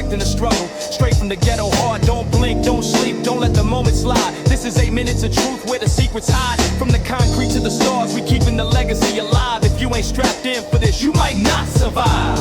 respecting the struggle. Straight from the ghetto hard, don't blink, don't sleep, don't let the moment slide. This is 8 minutes of truth where the secrets hide. From the concrete to the stars, we keeping the legacy alive. If you ain't strapped in for this, you might not survive.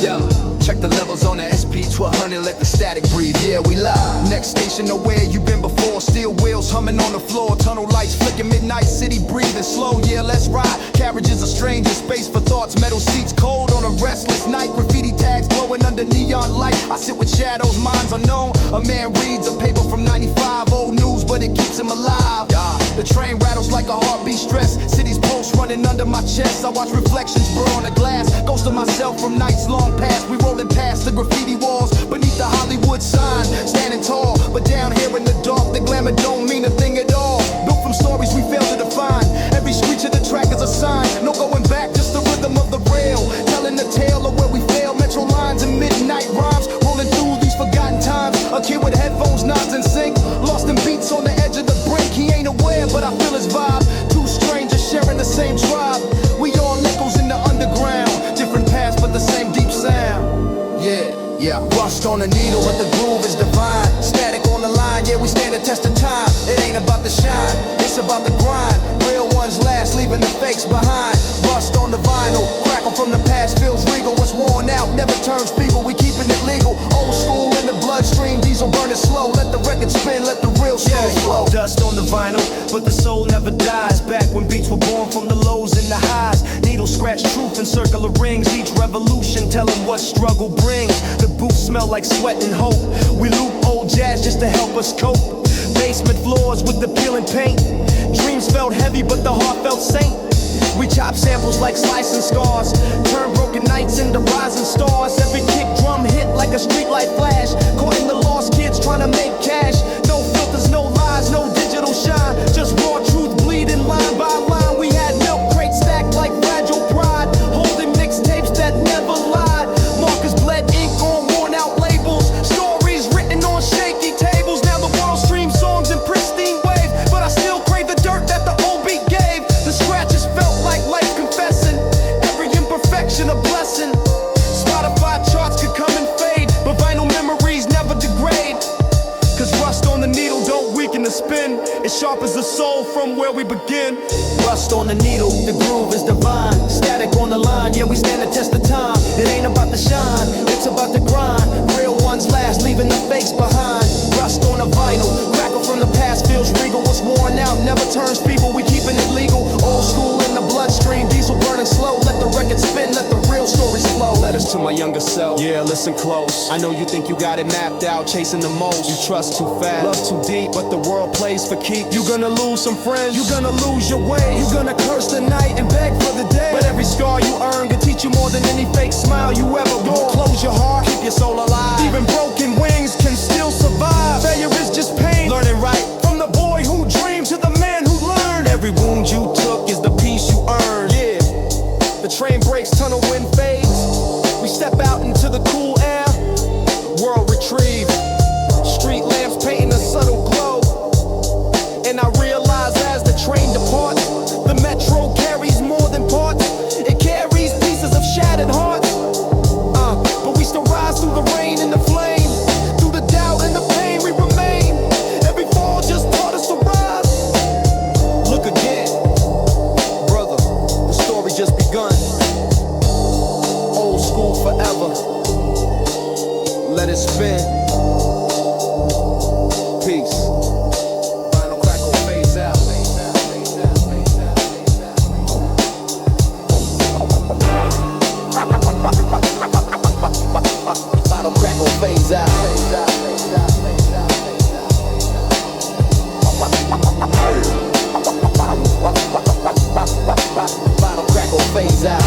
Yo, check the levels on the SP1200, let the static breathe, yeah, we live. Next station, know where you been before. Steel wheels humming on the floor, tunnel lights flicking, midnight city breathing slow, yeah, let's ride. Carriages are strange in space for thoughts, metal seats cold on a restless night. Graffiti tags glowing under neon light. I sit with shadows, minds unknown. A man reads a paper from 95, old news, but it keeps him alive. The train rattles like a heartbeat stress. City's pulse running under my chest. I watch reflections burn on the glass. Ghost of myself from nights long past. We rolling past the graffiti walls beneath the Hollywood sign. Standing tall, but down here in the dark, the glamour don't mean a thing at all. Built from stories we fail to define. Every screech of the track is a sign. No going back, just the rhythm of the rail. Telling the tale of where we fail. Metro lines and midnight rhymes. Rolling through these forgotten times. A kid with headphones, nods in sync. Lost in beats on the edge of the brink. He ain't aware, but I feel his vibe. Two strangers sharing the same tribe. We all nickels in the underground. Different paths, but the same deep sound. Yeah, rust on the needle, but the groove is divine. Static on the line, yeah, we stand the test of time. It ain't about the shine, it's about the grind. Real ones last, leaving the fakes behind. Rust on the vinyl, crackle from the past feels regal. What's worn out never turns feeble, we keeping it legal. Old school in the bloodstream, diesel burning slow. Let the record spin, let the real soul flow. Dust on the vinyl, but the soul never dies. Back when beats were born from the lows and the highs. Needles scratch truth in circular rings. Each revolution telling what struggle brings. The booths smell like sweat and hope. We loop old jazz just to help us cope. Basement floors with the peeling paint. Dreams felt heavy, but the heart felt saint. We chop samples like slicing scars. Turn broken nights into rising stars. Every kick drum hit like a streetlight flash. Caught in the lost kids trying to make cash. No filters, no lies, no digital shine. Just raw truth bleeding line by line. We had milk crates stacked like fragile pride. Holding mixtapes that never lied. Markers bled ink on worn out labels. Stories written on shaky tables. Now the world streams songs in pristine waves. But I still crave the dirt that the old beat gave. The scratches felt like life confessing. Every imperfection a blessing. Spotify charts could come and fade, but vinyl memories never degrade. Cause rust on the needle don't weaken the spin. It sharpens the soul from where we begin. Rust on the needle, the groove is divine. Static on the line, yeah, we stand the test of time. It ain't about the shine, it's about the grind. Real ones last, leaving the fakes behind. Rust on the vinyl, crackle from the past feels regal. What's worn out never turns feeble, we keeping it legal. Old school in the bloodstream, diesel burning slow. Let the record spin, let the real stories flow. Letters to my younger self, yeah, listen close. I know you think you got it mapped out, chasing the most. You trust too fast, love too deep, but the world plays for keeps. You gonna lose some friends, you gonna lose your way. You gonna curse the night and beg for the day. But every scar you earn can teach you more than any fake smile you ever wore. Close your heart, keep your soul alive. Even broken wings can still survive. Failure is just pain, learning right. From the boy who dreamed to the man who learned. Every wound you took is the peace you earned. Yeah, the train breaks, tunnel wind fades. We step out into the cool air. World retrieved. Street lamps painting a subtle glow. And I realize as the train departs, the metro carries more than parts. It carries pieces of shattered hearts. But we still rise through the rain and the flame. Through the doubt and the pain we remain. Every fall just taught us to rise. Look again, brother, the story just begun. Old school forever. Let it spin. Peace. Final crackle phase out. Final crackle phase out. Final crackle phase out.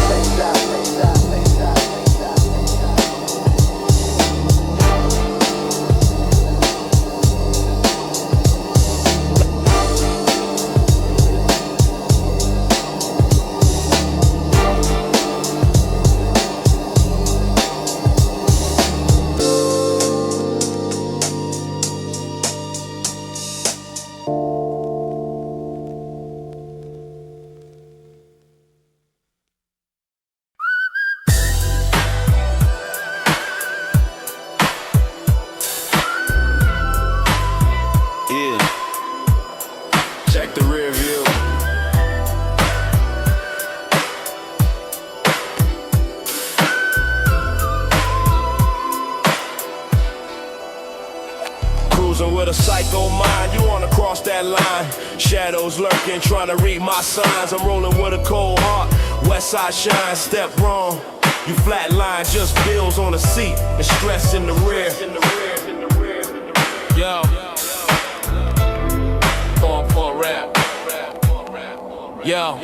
Cruising with a psycho mind, you wanna cross that line. Shadows lurking, trying to read my signs. I'm rolling with a cold heart, west side shine, step wrong. You flatline, just bills on the seat and stress in the rear. Yo, going for a rap. Yo,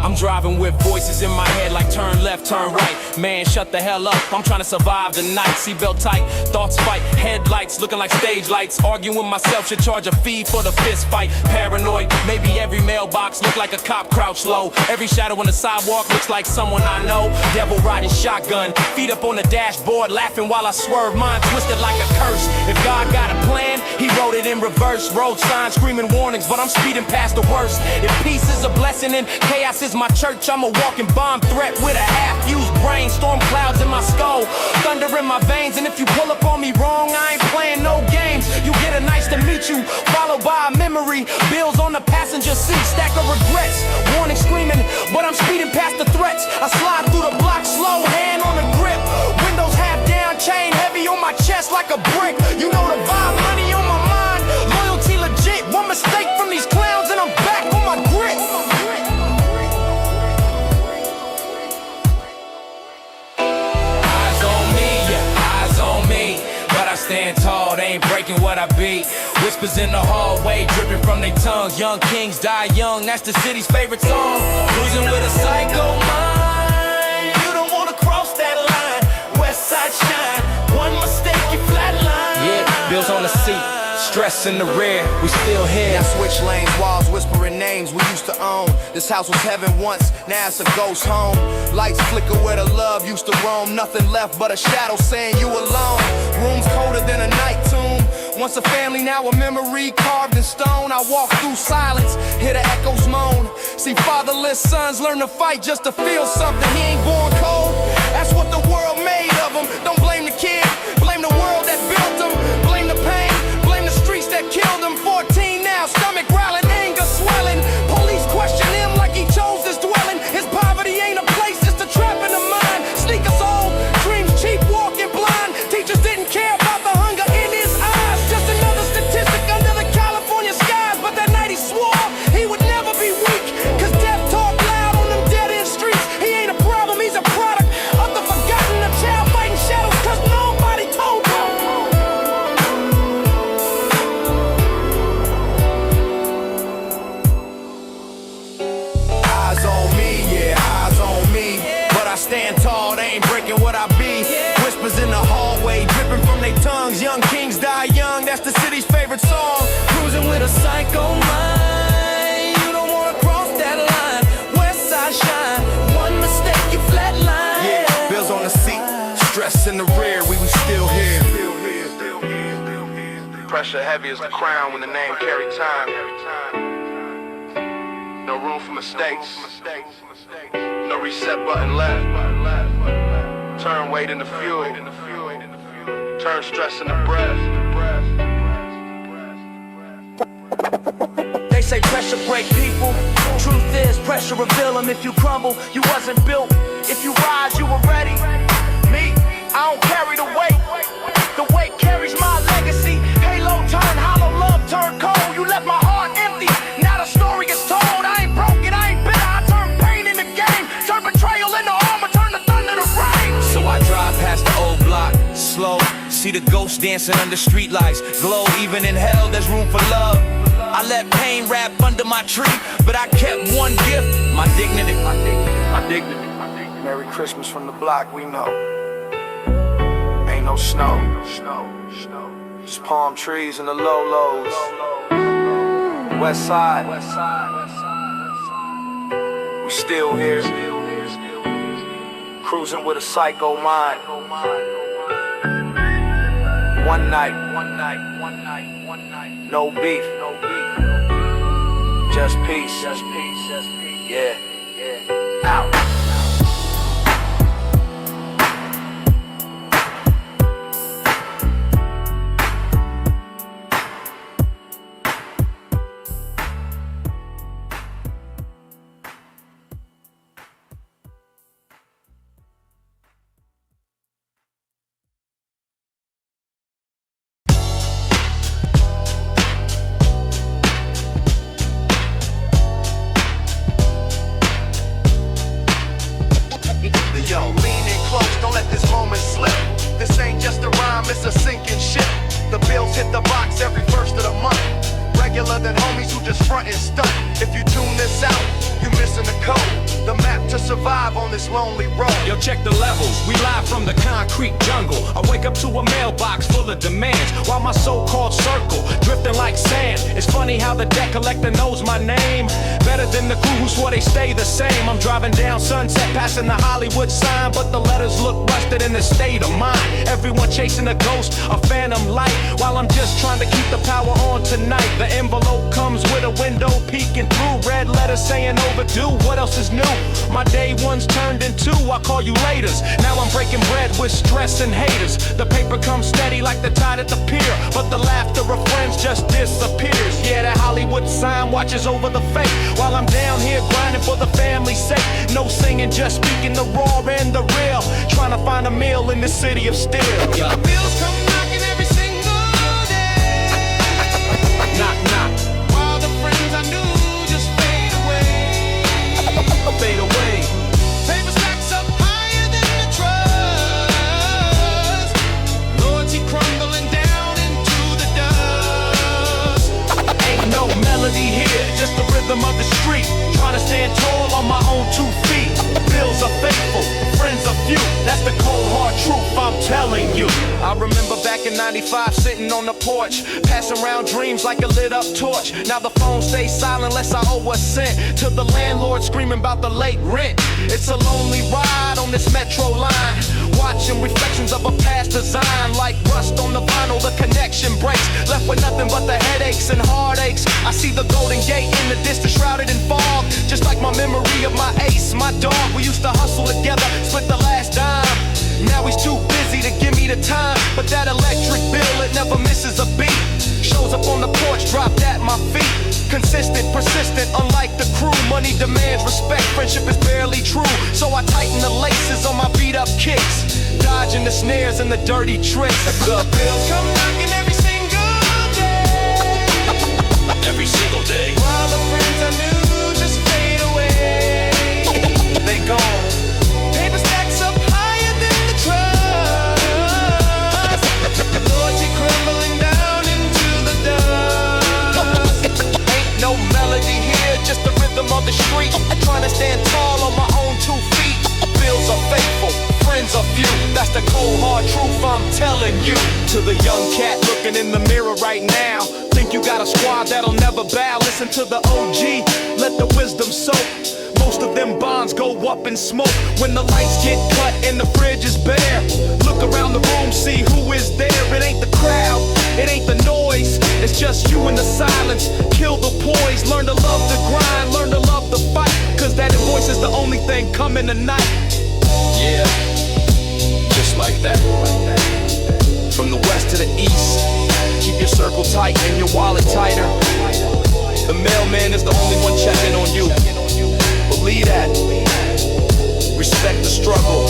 I'm driving with voices in my head like turn left, turn right. Man, shut the hell up, I'm trying to survive the night. Seatbelt tight, thoughts fight, headlights looking like stage lights. Arguing with myself, should charge a fee for the fist fight. Paranoid, maybe every mailbox look like a cop crouched low. Every shadow on the sidewalk looks like someone I know. Devil riding shotgun, feet up on the dashboard, laughing while I swerve. Mind twisted like a curse. If God got a plan, he wrote it in reverse. Road signs screaming warnings, but I'm speeding past the worst. If peace is a blessing and chaos is my church, I'm a walking bomb threat with a half-used brain. Storm clouds in my skull, thunder in my veins. And if you pull up on me wrong, I ain't playing no games. You get a nice to meet you, followed by a memory. Bills on the passenger seat, stack of regrets. Warning screaming, but I'm speeding past the threats. I slide through the block slow, hand on the grip. Windows half down, chain heavy on my chest like a brick. You know the vibe, money on my mind, loyalty legit. One mistake from these clowns and I'm back on my grit. Stand tall, they ain't breaking what I be. Whispers in the hallway, dripping from their tongues. Young kings die young, that's the city's favorite song. Cruising with a psycho mind, you don't wanna cross that line. West side shine, one mistake you flatline. Yeah, bills on the seat, stress in the rear, we still here. Now switch lanes, walls whispering names we used to own. This house was heaven once, now it's a ghost home. Lights flicker where the love used to roam. Nothing left but a shadow saying you alone. Rooms colder than a night tomb. Once a family, now a memory carved in stone. I walk through silence, hear the echoes moan. See fatherless sons learn to fight just to feel something. He ain't born cold, that's what the world made of him. Don't blame the kid, blame the world that built him. Blame the pain, blame the streets that killed him. 14 now, stomach growling, anger swelling. Police question him like he chose this dwelling. His poverty ain't a place, it's a trap in the mind. Sneakers old, dreams cheap, walking blind. Teachers didn't care about the hunger in his eyes. Just another statistic under the California skies. But that night he swore he would never be weak, cause death talk loud on them dead end streets. He ain't a problem, he's a product of the forgotten. A child fighting shadows cause nobody told him. Eyes on me, yeah, eyes on me. But I stand tall, they ain't breaking what I be. Whispers in the hallway, dripping from their tongues. Young kings die young, that's the city's favorite song. Cruising with a psycho mind, you don't wanna cross that line. West side shine, one mistake you flatline. Yeah, bills on the seat, stress in the rear, we still here. Pressure heavy as the crown when the name carry time. No room for mistakes, no reset button left. Turn weight into fuel, turn stress into breath. They say pressure break people. Truth is, pressure reveal them. If you crumble, you wasn't built. If you rise, you were ready. Me, I don't carry the weight. The weight carries my legacy. Halo turn hollow, love turn cold. You left my heart empty, now the story is told. I ain't broken, I ain't bitter. I turn pain into game, turn betrayal into armor, turn the thunder to rain. So I drive past the old block, slow. See the ghosts dancing under streetlights. Glow, even in hell, there's room for love. I let pain wrap under my tree, but I kept one gift, my dignity. My dignity. Merry Christmas from the block, we know. Ain't no snow. Just palm trees and the low lows. West side. We still here. Cruising with a psycho mind. One night. No beef. Just peace. Yeah. Out. hit the box every first of the month. Regular than homies who just front and stunt. If you tune this out, you missing the code. The map to survive on this lonely road. Yo, check the levels, we live from the concrete jungle. I wake up to a mailbox full of demands, while my so-called circle drifting like sand. It's funny how the debt collector knows my name better than the crew who swore they stay the same. I'm driving down Sunset, passing the Hollywood sign, but the letters look rusted in the state of mind. Everyone chasing a ghost, a phantom light, while I'm just trying to keep the power on tonight. The envelope comes with a window peeking through, red letters saying overdue. What else is new? My day ones turned into I call you laters. Now I'm breaking bread with stress and haters. The paper comes steady like the tide at the pier, but the laughter of friends just disappears. Yeah, that Hollywood sign watches over the fake, while I'm down here grinding for the family's sake. No singing, just speaking the raw and the real, trying to find a meal in the city of steel. Yeah. The bills come knocking every single day. Knock, knock. While the friends I knew just fade away. Fade away. Paper stacks up higher than the trust. Loyalty crumbling down into the dust. Ain't no melody here, just the rhythm of the street. Trying to stand tall on my own 2 feet. Bills are faithful, friends are few. That's the cold hard truth I'm telling you. I remember back in 95 sitting on the porch, passing around dreams like a lit up torch. Now the phone stays silent unless I owe a cent to the landlord screaming about the late rent. It's a lonely ride on this metro line, watching reflections of a past design. Like rust on the vinyl, the connection breaks, left with nothing but the headaches and heartaches. I see the Golden Gate in the distance shrouded in fog, just like my memory of my ace, my dog. We used to hustle together, split the last dime. Now he's too busy to give me the time, but that electric bill, it never misses a beat. Shows up on the porch, dropped at my feet. Consistent, persistent, unlike the crew. Money demands respect, friendship is barely true. So I tighten the laces on my beat up kicks, dodging the snares and the dirty tricks. The bills come knocking every single day. Every single day. While the friends I knew just fade away. They gone. Paper stacks up higher than the trust. Loyalty crumbling down into the dust. Ain't no melody here, just the rhythm of the street. Trying to stand tall on my own 2 feet. Bills are faithful, friends are few. That's the cold hard truth I'm telling you. To the young cat looking in the mirror right now, think you got a squad that'll never bow. Listen to the OG, let the wisdom soak. Most of them bonds go up in smoke when the lights get cut and the fridge is bare. Look around the room, see who is there. It ain't the crowd, it ain't the noise, it's just you in the silence. Kill the poise, learn to love the grind, learn to love the fight, cause that voice is the only thing coming tonight. Yeah, just like that. From the west to the east, keep your circle tight and your wallet tighter. The mailman is the only one checking on you. Believe that. Respect the struggle.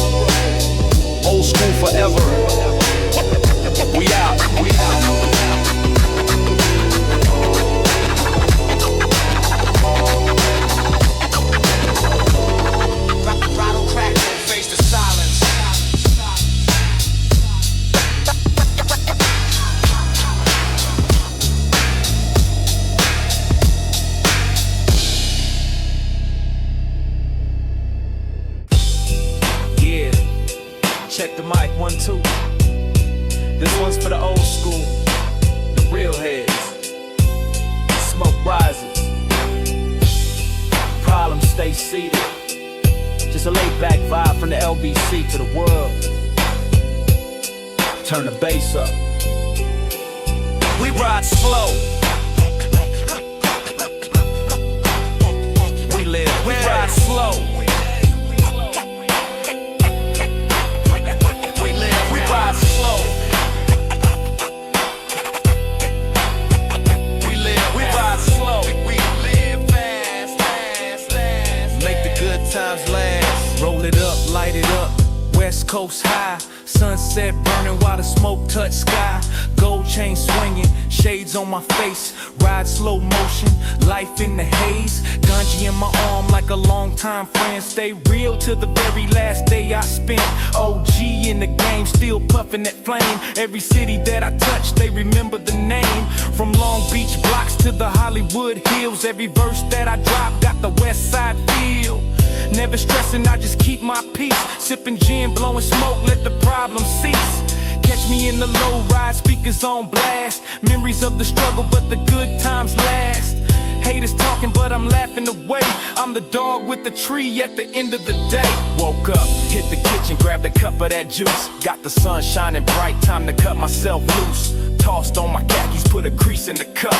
Old school forever. We out. We out. Rattle crack, face the silence. Check the mic, 1, 2. This one's for the old school, the real heads. Smoke rises, problems stay seated. Just a laid back vibe from the LBC to the world. Turn the bass up. We ride slow. We ride slow. Times last. Roll it up, light it up, West Coast high. Sunset burning while the smoke touch sky. Gold chain swinging, shades G's on my face, ride slow motion, life in the haze. Ganji in my arm like a longtime friend. Stay real till the very last day I spent. OG in the game, still puffing that flame. Every city that I touch, they remember the name. From Long Beach blocks to the Hollywood Hills, every verse that I drop got the West Side feel. Never stressing, I just keep my peace. Sipping gin, blowing smoke, let the problem cease. Catch me in the low ride, speakers on blast. Memories of the struggle, but the good times last. Haters talking, but I'm laughing away. I'm the dog with the tree at the end of the day. Woke up, hit the kitchen, grabbed a cup of that juice. Got the sun shining bright, time to cut myself loose. Tossed on my khakis, put a crease in the cup.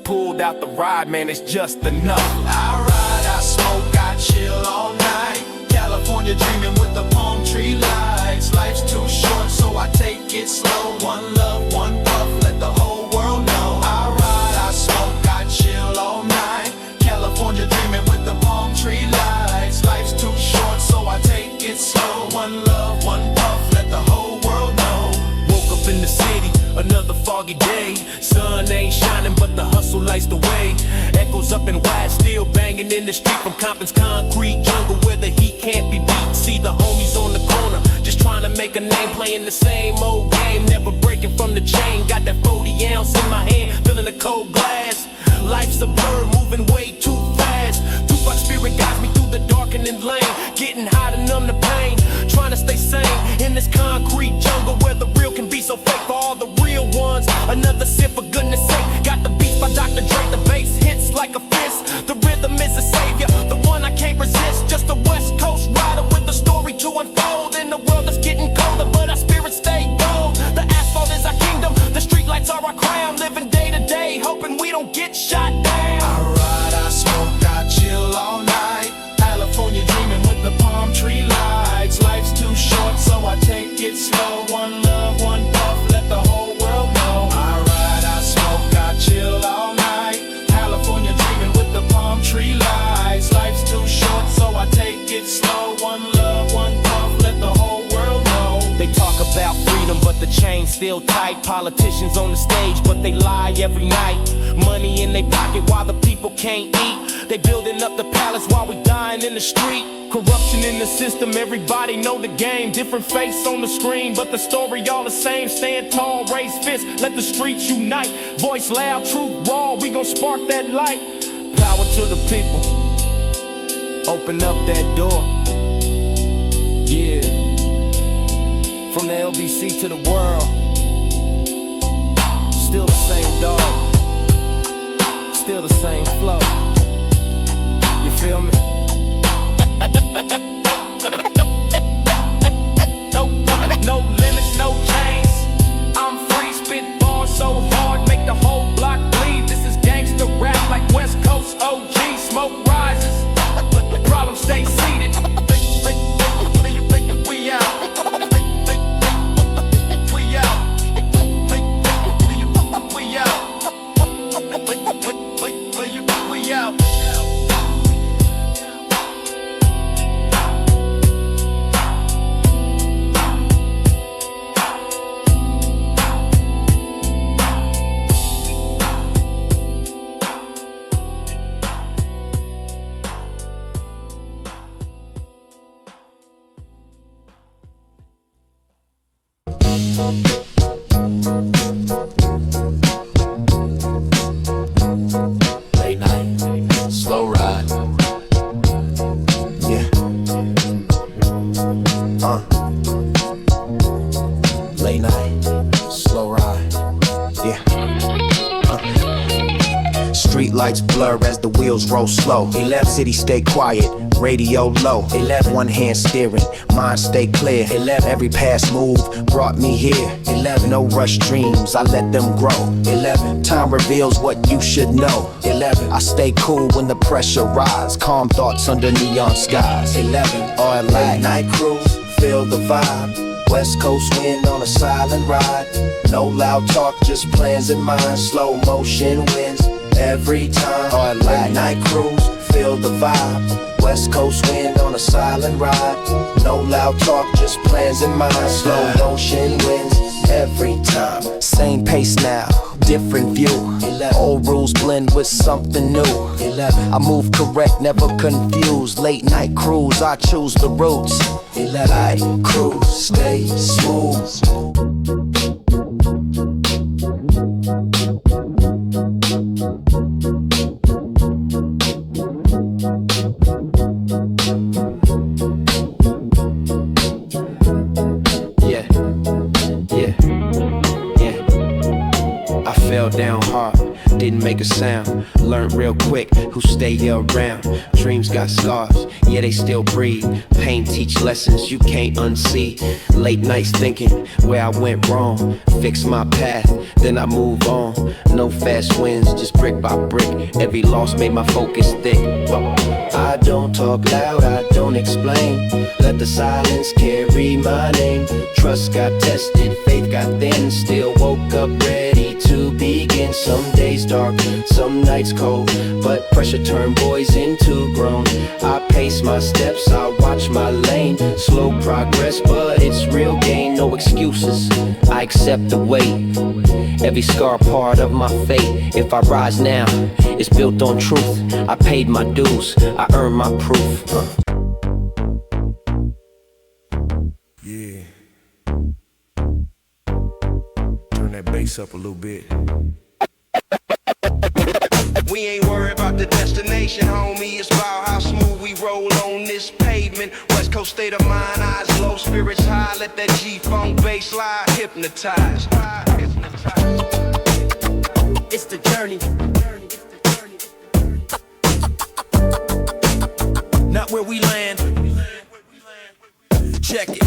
Pulled out the ride, man, it's just enough. I ride, I smoke, I chill all night. California dreaming with the palm tree lights. Life's too short, so I take it slow. One love, one puff, let the whole world know. I ride, I smoke, I chill all night. California dreaming with the palm tree lights. Life's too short, so I take it slow. One love, one puff, let the whole world know. Woke up in the city, another foggy day. Sun ain't shining, but the hustle lights the way. Echoes up and wide, still banging in the street. From Compton's concrete jungle where the heat can't be beat. See the homies on the corner, just trying to make a name. Playing the same old game, never breaking from the chain. Got that 40 ounce in my hand, feeling the cold glass. Life's a blur, moving way too fast. Tupac spirit guides me through the darkening lane. Getting high to numb the pain, trying to stay sane in this concrete jungle where the real can be so fake. For all the real ones, another sip for goodness sake. Got the beats by Dr. Dre, the bass hits like a fist. The rhythm is a savior, the one I can't resist. Just a West Coast rider with a story to unfold. In the world that's getting colder, but our spirits stay gold. The asphalt is our kingdom, the streetlights are our crown. Living day to day, hoping we don't get shot down. I ride, I smoke, I chill all night. California dreaming with the palm tree lights. Life's too short, so I take it slow. One love, one puff, let the whole world know. I ride, I smoke, I chill all night. California dreaming with the palm tree lights. Life's too short, so I take it slow. One love, one puff, let the whole world know. They talk about freedom, but the chain's still tight. Politicians on the stage, but they lie every night. Money in their pocket while the people can't eat. They building up the palace while we dying in the street. Corruption in the system, everybody know the game. Different face on the screen, but the story all the same. Stand tall, raise fists, let the streets unite. Voice loud, truth raw, we gon' spark that light. Power to the people, open up that door. Yeah, from the LBC to the world. Still the same dog, still the same flow. You feel me? No limits, no chains. I'm free, spit bars so hard, make the whole block bleed. This is gangster rap like West Coast OG. Smoke rises, problems stay seated. We out. We out. We out. Late night, slow ride. Yeah. Late night, slow ride. Yeah. Street lights blur as the wheels roll slow. 11 city stay quiet, radio low. 11 one hand steering, mind stay clear. 11 every past move brought me here. 11 no rush dreams, I let them grow. 11 time reveals what you should know. 11 I stay cool when the pressure rise. Calm thoughts under neon skies. 11 all late night cruise, feel the vibe. West Coast wind on a silent ride. No loud talk, just plans in mind. Slow motion wins every time. All late night cruise, feel the vibe. West Coast wind on a silent ride. No loud talk, just plans in mind. Slow motion wins every time. Same pace now, different view. Old rules blend with something new. I move correct, never confused. Late night cruise, I choose the routes. I cruise, stay smooth. Down hard, didn't make a sound. Learned real quick who stay around. Dreams got scars, yeah they still breathe. Pain teach lessons you can't unsee. Late nights thinking where I went wrong. Fix my path, then I move on. No fast wins, just brick by brick. Every loss made my focus thick. I don't talk loud, I don't explain. Let the silence carry my name. Trust got tested, faith got thin. Still woke up ready to begin. Some days dark, some nights cold, but pressure turned boys into grown. I pace my steps, I watch my lane. Slow progress, but it's real gain. No excuses, I accept the weight. Every scar part of my fate. If I rise now, it's built on truth. I paid my dues, I earned my proof. Yeah. Turn that bass up a little bit. We ain't worried about the destination, homie. It's about how smooth we roll on this pavement. West Coast state of mind, eyes low, spirits high. Let that G-Funck bass slide, hypnotize. It's the journey. Not where we land. Check it.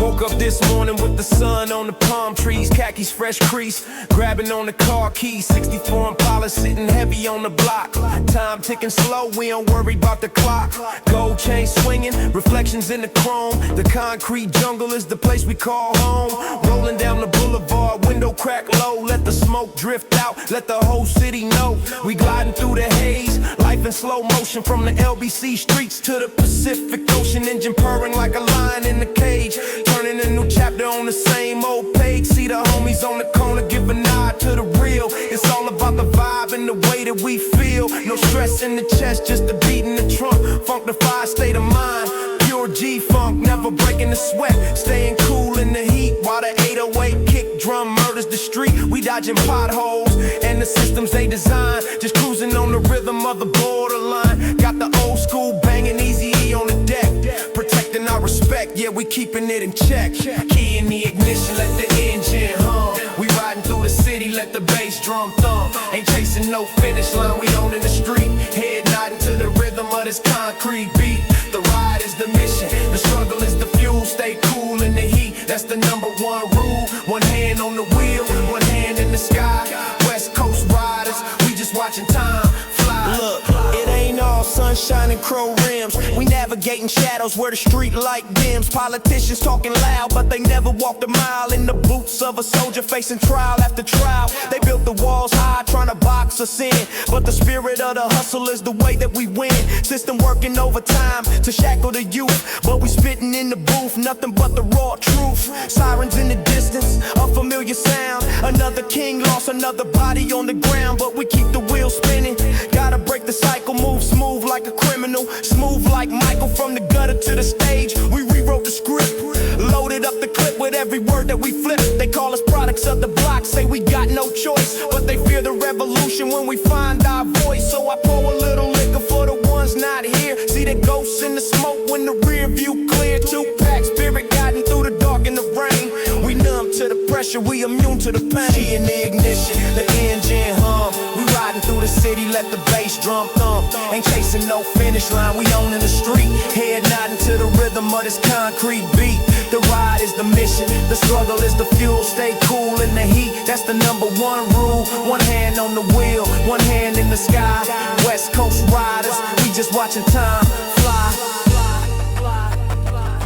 Woke up this morning with the sun on the palm trees, khakis fresh crease, grabbing on the car keys. 64 Impala sitting heavy on the block. Time ticking slow, we don't worry about the clock. Gold chain swinging, reflections in the chrome. The concrete jungle is the place we call home. Rolling down the boulevard, window crack low. Let the smoke drift out, let the whole city know. We gliding through the haze, life in slow motion. From the LBC streets to the Pacific Ocean. Engine purring like a lion in the cage, turning a new chapter on the same old page. See the homies on the corner, give a nod to the real. It's all about the vibe and the way that we feel. No stress in the chest, just the beat in the trunk. Funkified state of mind, pure G-Funck, never breaking the sweat. Staying cool in the heat while the 808 kick drum murders the street. We dodging potholes and the systems they design. Just cruising on the rhythm of the borderline. Got the old school banging, Easy on the deck. Protecting our respect, yeah, we keeping it in check. Key in the ignition, let the engine hum. We riding through the city, let the bass drum thump. Ain't chasing no finish line, we on in the street. Head nodding to the rhythm of this concrete beat. The ride is the mission, the struggle is the fuel. Stay cool in the heat, that's the #1 rule. One hand on the wheel, one hand in the sky. West Coast riders, we just watching time fly. Look, it ain't all sunshine and crow rims. We navigating shadows where the street light dims. Politicians talking loud, but they never walked a mile in the boots of a soldier facing trial after trial. They built the walls high, trying to box us in, but the spirit of the hustle is the way that we win. System working overtime to shackle the youth, but we spitting in the booth, nothing but the raw truth. Sirens in the distance, a familiar sound. Another king lost, another body on the ground, but we keep the wheels spinning. Gotta break the cycle, move smooth like a criminal, smooth like Michael from the gutter to the stage. We rewrote the script, loaded up the clip with every word that we flip. They call us products of the block, say we got no choice, but they fear the revolution when we find our voice. So I pour a little liquor for the ones not here. See the ghosts in the smoke when the rear view clear. 2-pack spirit guiding through the dark and the rain. We numb to the pressure, we immune to the pain. Key in the ignition, the engine hum. We riding through the city, let the bass drum thump. Ain't chasing no finish line, we on in the street. Head nodding to the rhythm of this concrete beat. The ride is the mission, the struggle is the fuel. Stay cool in the heat, that's the #1 rule. One hand on the wheel, one hand in the sky. West Coast riders, we just watching time fly.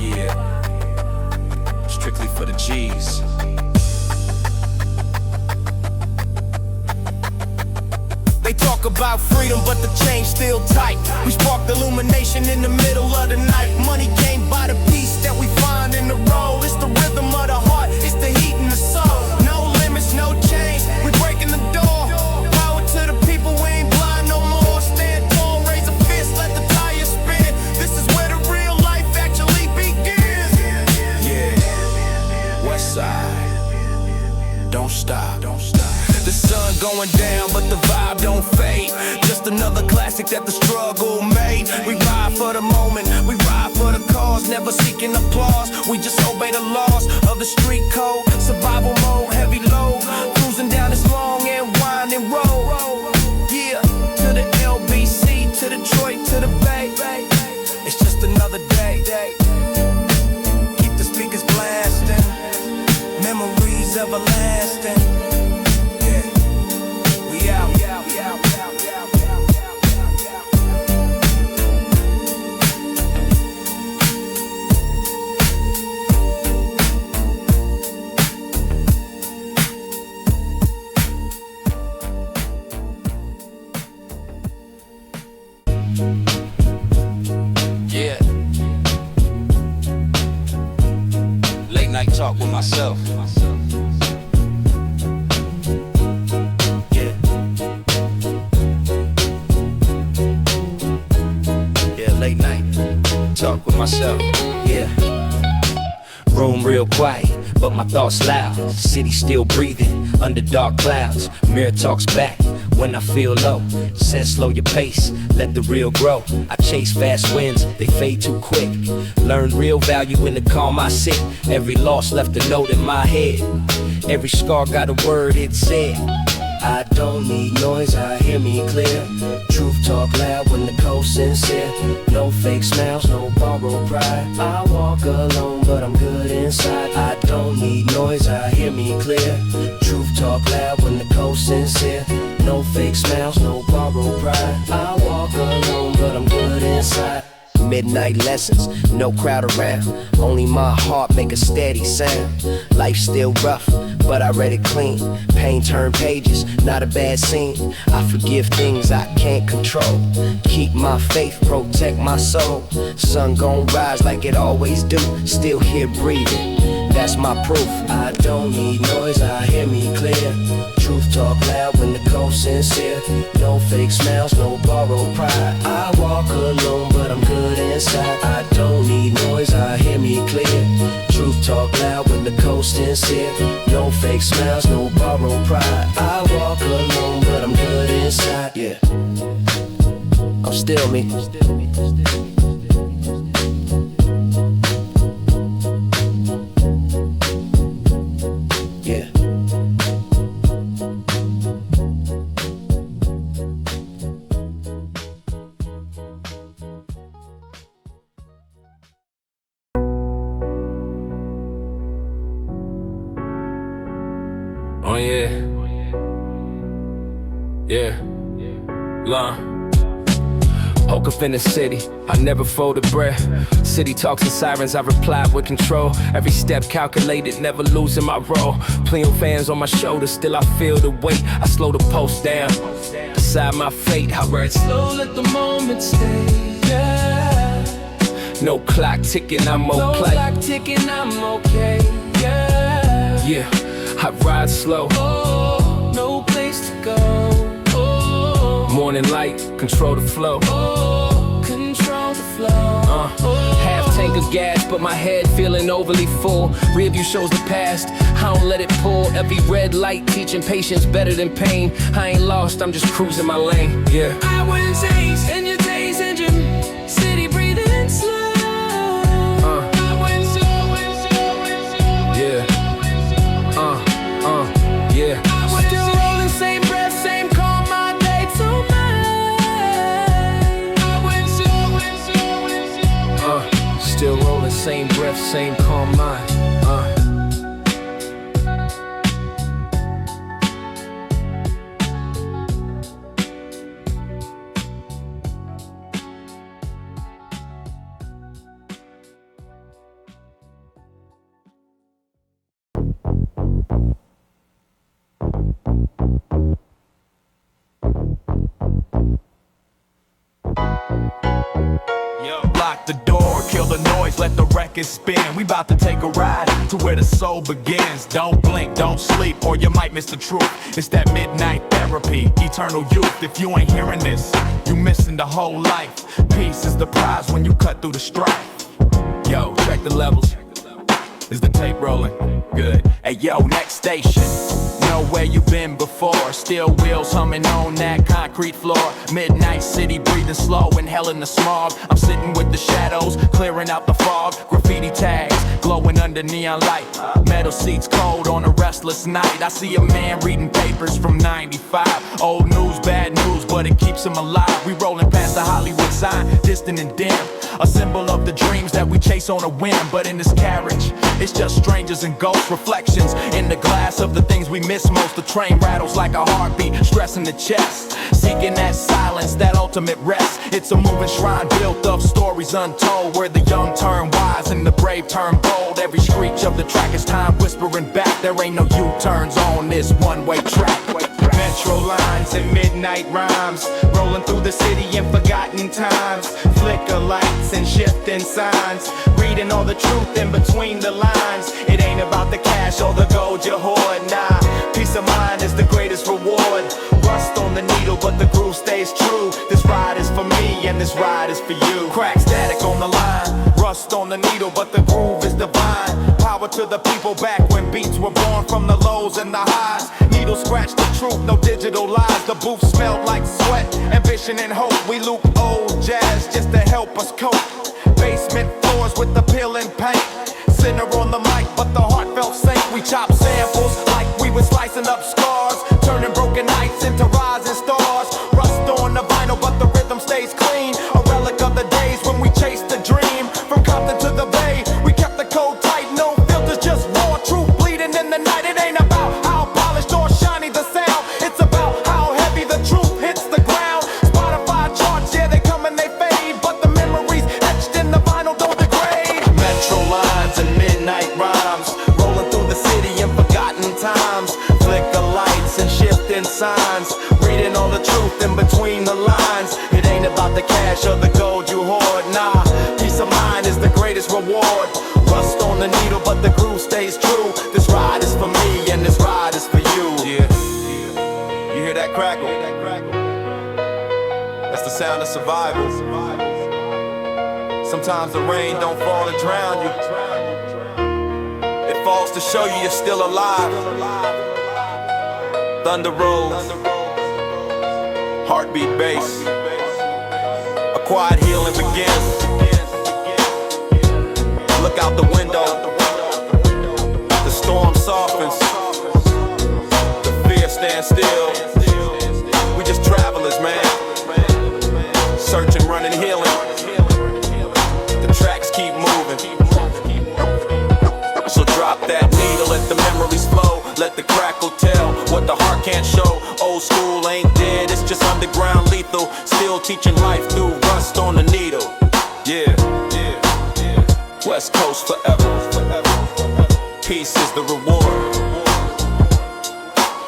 Yeah, strictly for the G's. They talk about freedom, but the chain's still tight. We sparked illumination in the middle of the night. Money came by the peace that we find in the road. It's the rhythm of the heart, it's the heat in the soul. No limits, no going down, but the vibe don't fade. Just another classic that the struggle made. We ride for the moment, we ride for the cause, never seeking applause. We just obey the laws of the street code. Survival mode, heavy load, cruising down this long and winding road. Yeah, to the LBC, to Detroit, to the Bay. It's just another day. Keep the speakers blasting, memories everlasting. Yeah, we out. Yeah. Late night talk with myself. Yeah. Yeah, late night talk with myself. Yeah. Room real quiet, but my thoughts loud. City still breathing under dark clouds. Mirror talks back when I feel low. Says slow your pace, let the real grow. I chase fast wins, they fade too quick. Learn real value in the calm I sit. Every loss left a note in my head. Every scar got a word it said. I don't need noise, I hear me clear. Truth talk loud when the coast sincere. No fake smiles, no borrowed pride. I walk alone, but I'm good inside. I don't need noise, I hear me clear. Truth talk loud when the coast sincere. No fake smiles, no borrowed pride. I walk alone, but I'm good inside. Midnight lessons, no crowd around. Only my heart make a steady sound. Life still rough, but I read it clean. Pain turned pages, not a bad scene. I forgive things I can't control. Keep my faith, protect my soul. Sun gon' rise like it always do. Still here breathing, that's my proof. I don't need noise, I hear me clear. Truth talk loud when the coast sincere. No fake smiles, no borrowed pride. I walk alone, but I'm good inside. I don't need noise, I hear me clear. Truth talk loud when the coast sincere. No fake smiles, no borrowed pride. I walk alone, but I'm good inside. Yeah, I'm still me. Yeah. Oh yeah. Yeah. Long. Woke up in the city, I never folded breath. City talks and sirens, I replied with control. Every step calculated, never losing my role. Plenty of fans on my shoulders, still I feel the weight. I slow the post down, decide my fate. I ride slow, let the moment stay. Yeah. No clock ticking, I'm okay. No clock ticking, I'm okay. Yeah. Yeah, I ride slow. Oh, no place to go. Oh, morning light, control the flow. Oh, control the flow. Half tank of gas, but my head feeling overly full. Rear view shows the past, I don't let it pull. Every red light teaching patience better than pain. I ain't lost, I'm just cruising my lane. Yeah. I wouldn't chase in your days engine, city breathing slow. Yeah. Still rolling, same breath, same calm, my day to mine. Still rolling, same breath, same calm mind. Lock the door, kill the noise, let the record spin. We about to take a ride to where the soul begins. Don't blink, don't sleep, or you might miss the truth. It's that midnight therapy, eternal youth. If you ain't hearing this, you missing the whole life. Peace is the prize when you cut through the strife. Yo, check the levels. Is the tape rolling? Good. Hey yo, next station. know where you've been before. Still wheels humming on that concrete floor. Midnight city breathing slow, inhaling the smog. I'm sitting with the shadows, clearing out the fog. Graffiti tags glowing under neon light. Metal seats cold on a restless night. I see a man reading papers from 95. Old news, bad news, but it keeps him alive. We rolling past the Hollywood sign, distant and dim. A symbol of the dreams that we chase on a whim. But in this carriage, it's just strangers and ghost reflections in the glass of the things we miss most. The train rattles like a heartbeat, stress in the chest, seeking that silence, that ultimate rest. It's a moving shrine built of stories untold, where the young turn wise and the brave turn bold. Every screech of the track is time whispering back. There ain't no U-turns on this one-way track. Metro lines and midnight rhymes, rolling through the city in forgotten times. Flicker lights and shifting signs, reading all the truth in between the lines. It ain't about the cash or the gold you hoard, nah. Peace of mind is the greatest reward. Rust on the needle, but the groove stays true. This ride is for me and this ride is for you. Crack static on the line, rust on the needle, but the groove is divine. Power to the people back when beats were born from the lows and the highs. Needle scratch the truth, no digital lies. The booth smelled like sweat, ambition and hope. We loop old jazz just to help us cope. Basement floors with the peel and paint. Sinner on the mic, but the heartfelt saint. We chop samples like we were slicing up scars, turning broken nights into rising stars. Rust on the vinyl, but the rhythm stays clean. A relic of the days when we chased the dream. From Compton to the Bay, we kept the code tight. No filters, just raw truth bleeding in the night. It ain't about how polished or shiny the sound. It's about how heavy the truth hits the ground. Spotify charts, yeah, they come and they fade, but the memories etched in the vinyl don't degrade. Metro lines and midnight rhymes, rolling through the city in forgotten times. Flicker lights and shifting signs, reading all the truth in between the lines. It ain't about the cash or the gold you hoard, nah. Peace of mind is the greatest reward. Rust on the needle, but the groove stays true. This ride is for me and this ride is for you. Yeah, you hear that crackle? That's the sound of survival. Sometimes the rain don't fall to drown you. It falls to show you you're still alive. Thunder rolls, heartbeat bass. A quiet healing begins. Look out the window, the storm softens, the fear stands still. We just travelers, man, searching, running, healing. The tracks keep moving, so drop that needle, let the memories flow. Let the crackle tell what the heart can't show. Old school ain't dead, it's just underground lethal. Still teaching life through rust on the needle. Yeah, West Coast forever. Peace is the reward.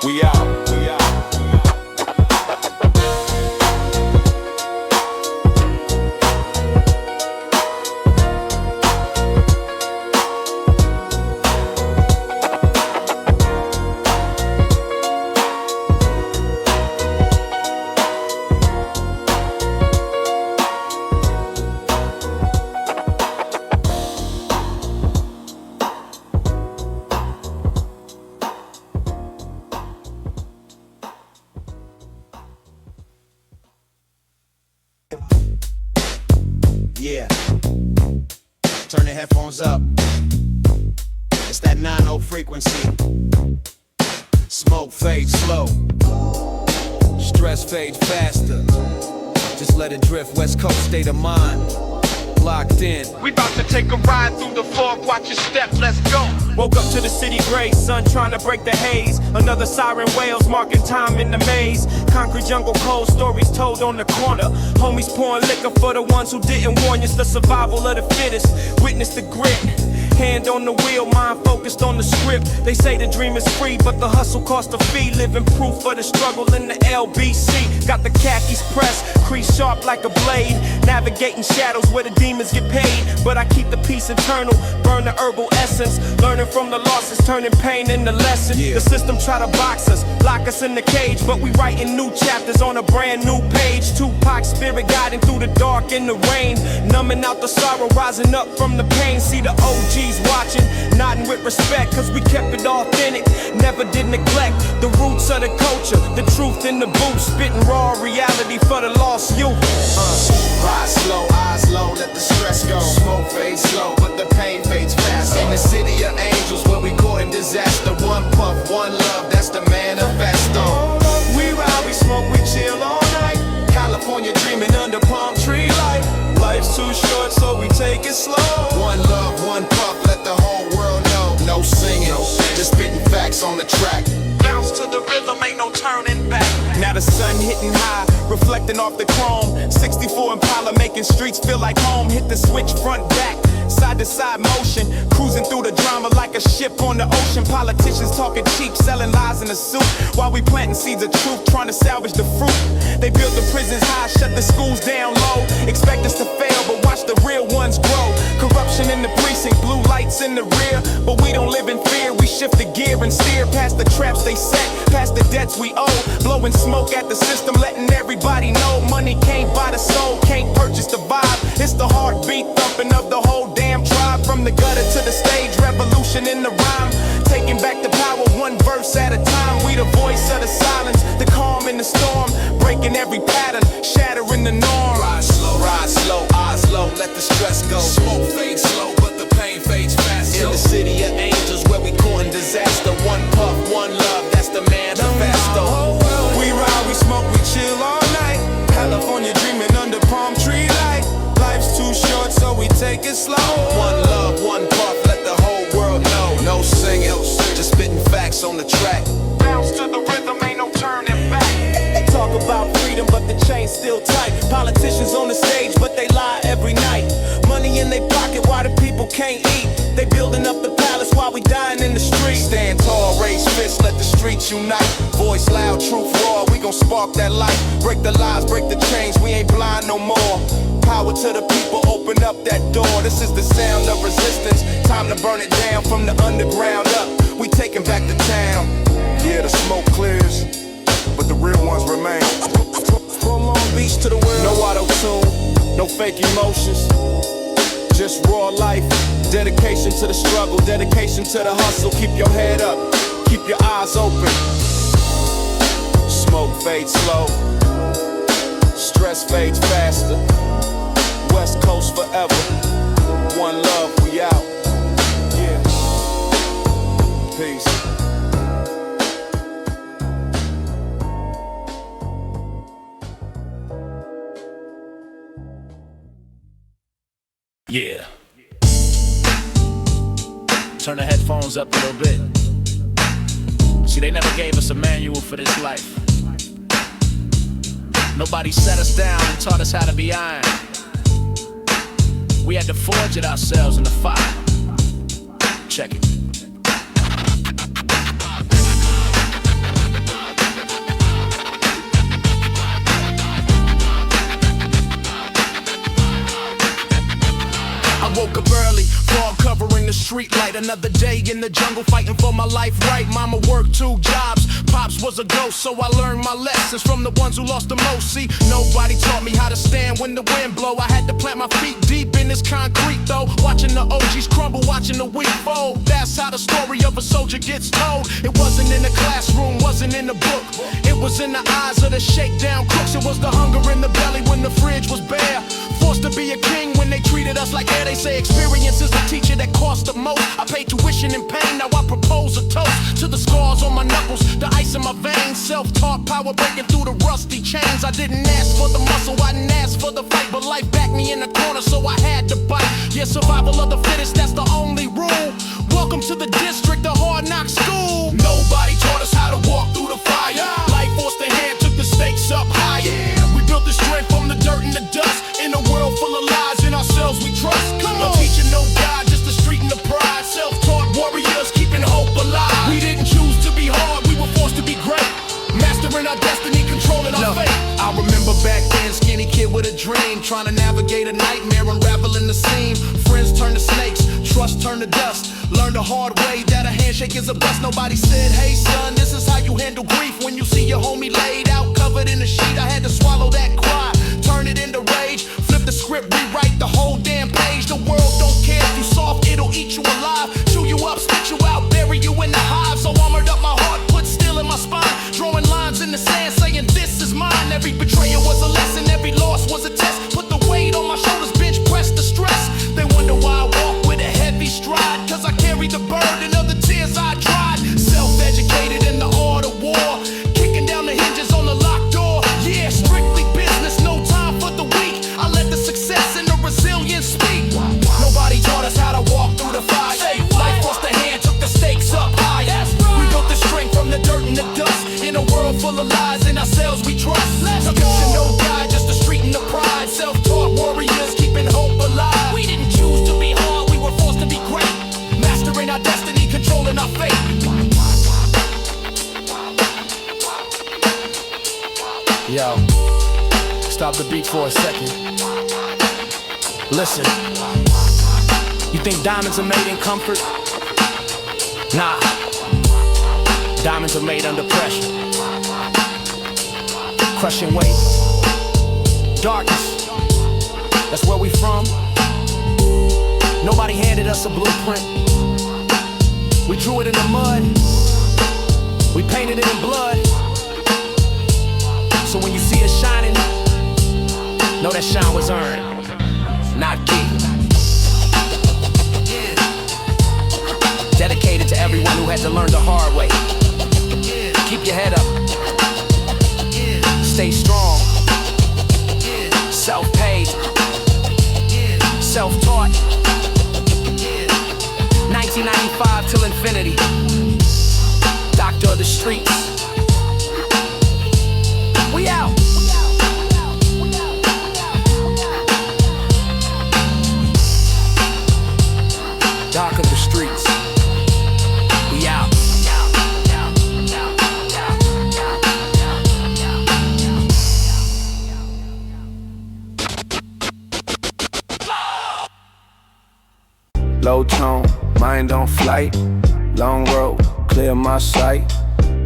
We out. Yeah. Turn the headphones up. It's that 9-0 frequency. Smoke fades slow. Stress fades faster. Just let it drift, West Coast state of mind. Locked in. We about to take a ride through the fog, watch your step, let's go. Woke up to the city gray, sun trying to break the haze. Another siren wails, marking time in the maze. Concrete jungle cold, stories told on the corner. Homies pouring liquor for the ones who didn't warn you. It's the survival of the fittest, witness the grit. Hand on the wheel, mind focused on the script. They say the dream is free, but the hustle costs a fee. Living proof of the struggle in the LBC. Got the khakis pressed, crease sharp like a blade. Navigating shadows where the demons get paid. But I keep the peace eternal, burn the herbal essence. Learning from the losses, turning pain into lesson. The system try to box us, lock us in the cage. But we writing new chapters on a brand new page. Tupac spirit guiding through the dark and the rain. Numbing out the sorrow, rising up from the pain. See the OG OGs watching, nodding with respect, cause we kept it authentic, never did neglect the roots of the culture, the truth in the booth, spitting raw reality for the lost youth. Ride slow, eyes low, let the stress go. Smoke fades slow, but the pain fades fast. In the city of angels where we caught in disaster. One puff, one love, that's the manifesto. We ride, we smoke, we chill all night. California dreaming under palm tree light. Life's too short, so we take it slow. One love, one puff, let the whole world know. No singing, just spitting facts on the track. Bounce to the rhythm, ain't no turning back. Now the sun hitting high, reflecting off the chrome. 64 Impala making streets feel like home. Hit the switch front back, side to side motion. Cruising through the drama like a ship on the ocean. Politicians talking cheap, selling lies in the soup. While we planting seeds of truth, trying to salvage the fruit. They built the prisons high, shut the schools down low. Expect us to fail, but watch the real ones grow. Corruption in the precinct, blue lights in the rear. But we don't live in fear, we shift the gear and steer past the traps they set, past the debts we owe. Blowing smoke at the system, letting everybody know money can't buy the soul, can't purchase the vibe. It's the heartbeat thumping of the whole damn tribe. From the gutter to the stage, revolution in the rhyme. Taking back the power one verse at a time. We the voice of the silence, the calm in the storm. Breaking every pattern, shattering the norm. Ride slow, eyes low, let the stress go. Smoke fades slow, but the pain fades fast. In the city of angels where we caught in disaster. One puff, one love, that's the manifesto. We ride, we smoke, we chill all night. California dreaming under palm tree light. Life's too short, so we take it slow. One love, one puff, let the whole world know. No singing, just spitting facts on the track. Bounce to the rhythm, ain't no turning back. They talk about freedom, but the chain's still tight. Politicians on the stage, but they lie every night. Money in their pocket, why the people can't eat? They building up the palace while we dying in the street. Stand tall, raise fists, let the streets unite. Voice loud, truth raw, we gon' spark that light. Break the lies, break the chains, we ain't blind no more. Power to the people, open up that door. This is the sound of resistance. Time to burn it down from the underground up. We taking back the town. Yeah, the smoke clears, but the real ones remain. From Long Beach to the world. No auto-tune, no fake emotions. Just raw life, dedication to the struggle, dedication to the hustle. Keep your head up, keep your eyes open. Smoke fades slow, stress fades faster. West Coast forever, one love, we out. Yeah, peace. Yeah. Turn the headphones up a little bit. See, they never gave us a manual for this life. Nobody set us down and taught us how to be iron. We had to forge it ourselves in the fire. Check it. I woke up early, fog covering the street light. Another day in the jungle fighting for my life right. Mama worked 2 jobs, Pops was a ghost, so I learned my lessons from the ones who lost the most. See, nobody taught me how to stand when the wind blow. I had to plant my feet deep in this concrete though. Watching the OGs crumble, watching the weak fold. That's how the story of a soldier gets told. It wasn't in the classroom, wasn't in the book. It was in the eyes of the shakedown crooks. It was the hunger in the belly when the fridge was bare. Forced to be a king when they treated us like air. They say experience is the teacher that cost the most. I paid tuition and pain, now I propose a toast to the scars on my knuckles, the ice in my veins. Self-taught power breaking through the rusty chains. I didn't ask for the muscle, I didn't ask for the fight, but life backed me in the corner, so I had to bite. Yeah, survival of the fittest, that's the only rule. Welcome to the district, the hard knock school. Nobody taught us how to walk through the fire. Life forced the hand, took the stakes up higher. We built the strength from the dirt and the dust. In a world full of lies, in ourselves we trust. No teacher, no God, just the street and the pride. Self-taught warriors keeping hope alive. We didn't choose to be hard, we were forced to be great. Mastering our destiny, controlling our fate. I remember back then, skinny kid with a dream, trying to navigate a nightmare, unraveling the seam. Friends turn to snakes, trust turn to dust. Learned the hard way that a handshake is a bust. Nobody said, hey son, this is how you handle grief. When you see your homie laid out, covered in a sheet, I had to swallow that cry, turn it into rage, flip the script, rewrite the whole damn page. The world don't care if you soft, it'll eat you alive. Chew you up, spit you out, bury you in the hive. So armored up my heart, put steel in my spine. Drawing lines in the sand, saying this is mine. Every betrayal was a lesson, every loss was a test. Put the weight on my shoulders, bench press the stress. They wonder why I walk with a heavy stride, cause I carry the burden of the tears I dried. Self-educated in the art of war, kicking down the hinges on the locked door. Yeah, strictly business, no time for the weak. I let the success and the resilience speak. Nobody taught us how to walk through the fire. Life forced the hand, took the stakes up higher. We built the strength from the dirt and the dust. In a world full of lies, in ourselves we trust. Ambition, no guide, just the street and the pride. Self-taught warriors keeping hope alive. We didn't choose to be hard, we were forced to be great. Mastering our destiny, controlling our fate. Yo, stop the beat for a second. Listen, you think diamonds are made in comfort? Nah, diamonds are made under pressure. Crushing weight, darkness, that's where we from. Nobody handed us a blueprint. We drew it in the mud, we painted it in blood. So when you see us shining, know that shine was earned, not given. Dedicated to everyone who had to learn the hard way. Keep your head up, stay strong, self-paid, self-taught, 1995 till infinity, doctor of the streets. We out. Doc of the streets. We out. Low tone, mind on flight. Long road, clear my sight.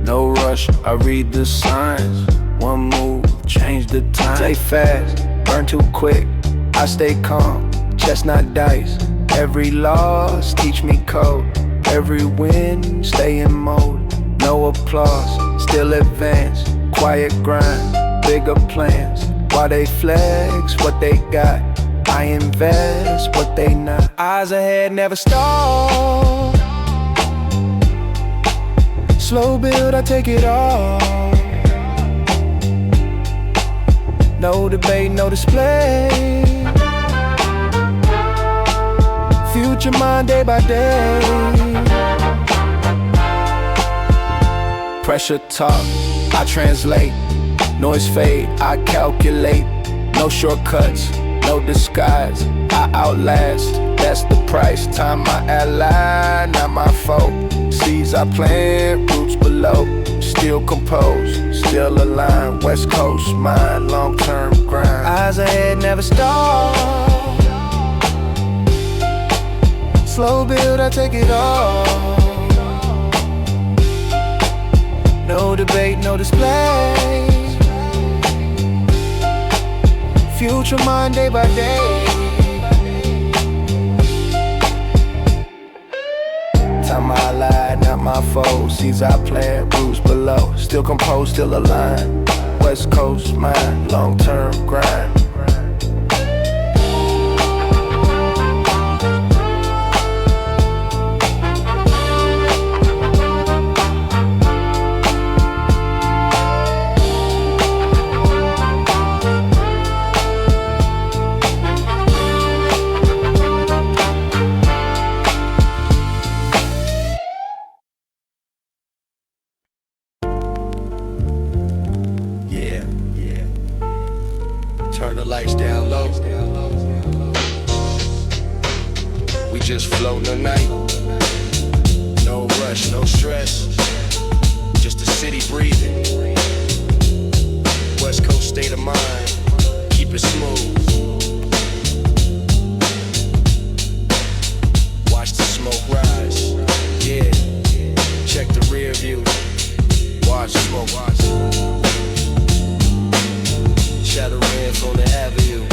No rush, I read the signs. One move, change the time. Stay fast, burn too quick. I stay calm, chestnut dice. Every loss teach me code. Every win, stay in mode. No applause, still advance. Quiet grind, bigger plans. While they flex what they got, I invest what they not. Eyes ahead, never stall. Slow build, I take it all. No debate, no display. Future mind day by day. Pressure talk, I translate. Noise fade, I calculate. No shortcuts, no disguise. I outlast, that's the price. Time my ally, not my foe. Seeds I plant, roots below. Still composed, still aligned. West Coast, mind, long-term grind. Eyes ahead, never stall. Slow build, I take it all. No debate, no display. Future mind day by day. Time I ally, not my foe. Seeds I plant, roots below. Still composed, still aligned. West Coast mind, long-term grind. Turn the lights down low. We just floating the night. No rush, no stress. Just the city breathing. West Coast state of mind. Keep it smooth. Watch the smoke rise. Yeah. Check the rear view. Watch smoke rise. Shadow red on the avenue.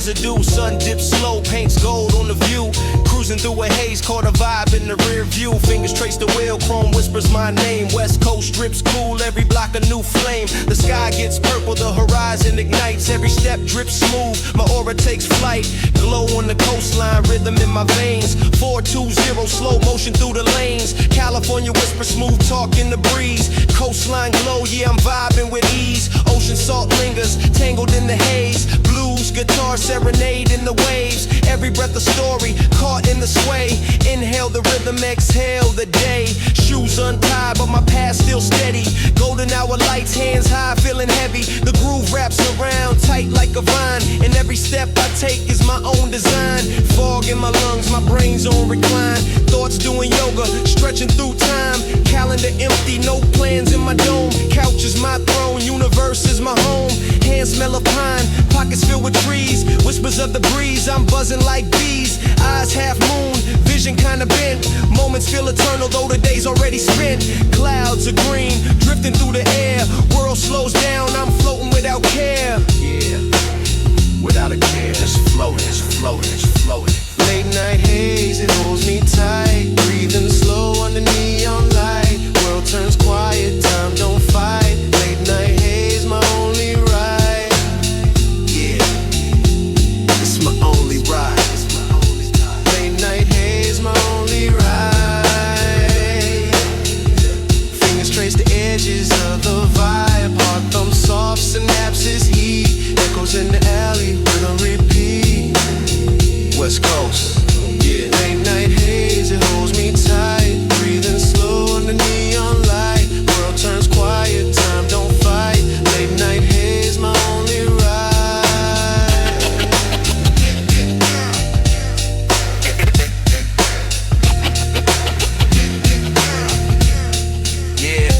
residue. Sun dips slow, paints gold on the view. Cruising through a haze, caught a vibe in the rear view. Fingers trace the wheel, chrome whispers my name. West Coast drips cool, every block a new flame. The sky gets purple, the horizon ignites. Every step drips smooth, my aura takes flight. Glow on the coastline, rhythm in my veins. 420, slow motion through the lanes. California whisper, smooth talk in the breeze. Coastline glow, yeah, I'm vibing with ease. Ocean salt lingers, tangled in the haze. Blues, guitar, serenade in the waves. Every breath a story, caught in the sway. Inhale the rhythm, exhale the day. Shoes untied, but my past still steady. Golden hour lights, hands high, feeling heavy. The groove wraps around, tight like a vine. And every step I take is my own design. Fog in my lungs, my brain's on recline. Thoughts doing yoga, stretching through time. Calendar empty, no plans in my dome. Couch is my throne, universe is my home. Hands smell of pine, pockets filled with trees. Whispers of the breeze, I'm buzzing like bees. Eyes half moon, vision kinda bent. Moments feel eternal, though the day's already spent. Clouds are green, drifting through the air. World slows down, I'm floating without care. Yeah, without a care, just floating, just floating, just floating. Late night haze, it holds me tight. Breathing slow under neon light. World turns quiet, time don't fight. Late night haze, my only ride. Yeah, it's my only ride. Late night haze, my only ride. Fingers trace the edges of the vibe. Heart thumb soft, synapses heat. Echoes in the alley with a repeat. West Coast, yeah. Late night haze, it holds me tight. Breathing slow under neon light. World turns quiet, time don't fight. Late night haze, my only ride. Yeah,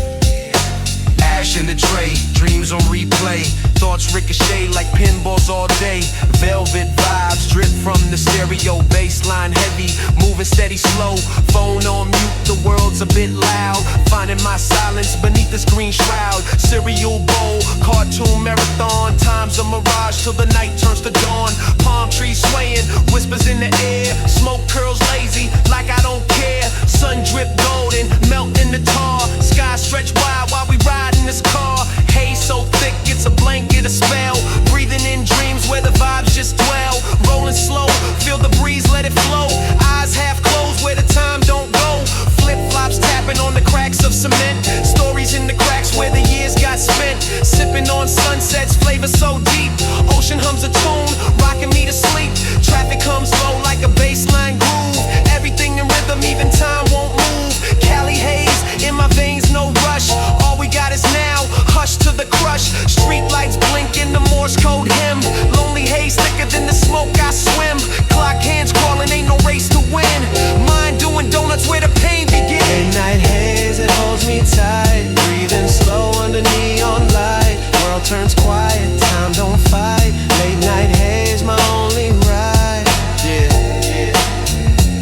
ash in the tray, dreams on replay. Thoughts ricochet like pinballs all day. Velvet vibes drip from the stereo. Baseline heavy, moving steady slow. Phone on mute, the world's a bit loud. Finding my silence beneath this green shroud. Cereal bowl, cartoon marathon. Time's a mirage till the night turns to dawn. Palm trees swaying, whispers in the air. Smoke curls lazy, like I don't care. Sun drip golden, melt in the tar. Sky stretch wide while we ride in this car. Haze so thick, it's a blanket, a spell. Breathing in dreams where the vibes just dwell. Rolling slow, feel the breeze, let it flow. Eyes half closed where the time don't go. Flip-flops tapping on the cracks of cement. Stories in the cracks where the years got spent. Sipping on sunsets, flavor so deep. Ocean hums a tune, rocking me to sleep. Traffic comes low like a baseline groove. Everything in rhythm, even time won't move. Cali haze, in my veins, no rush. All we got is now, hush to the crush. Street lights blink in the Morse code hymn. Lonely haze thicker than the smoke I swim. Clock hands crawling, ain't no race to win. Mind doing donuts where the pain begins. Late night haze, it holds me tight. Breathing slow under neon light. World turns quiet, time don't fight. Late night haze, my only ride. Yeah, yeah.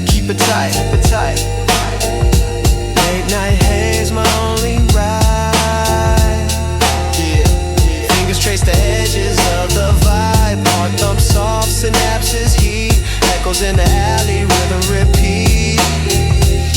Keep it tight, keep it tight. Late night haze, my only ride. Yeah, yeah. Fingers trace the edges of the vibe. Heart thump soft, synapses heat. Echoes in the alley, rhythm repeat.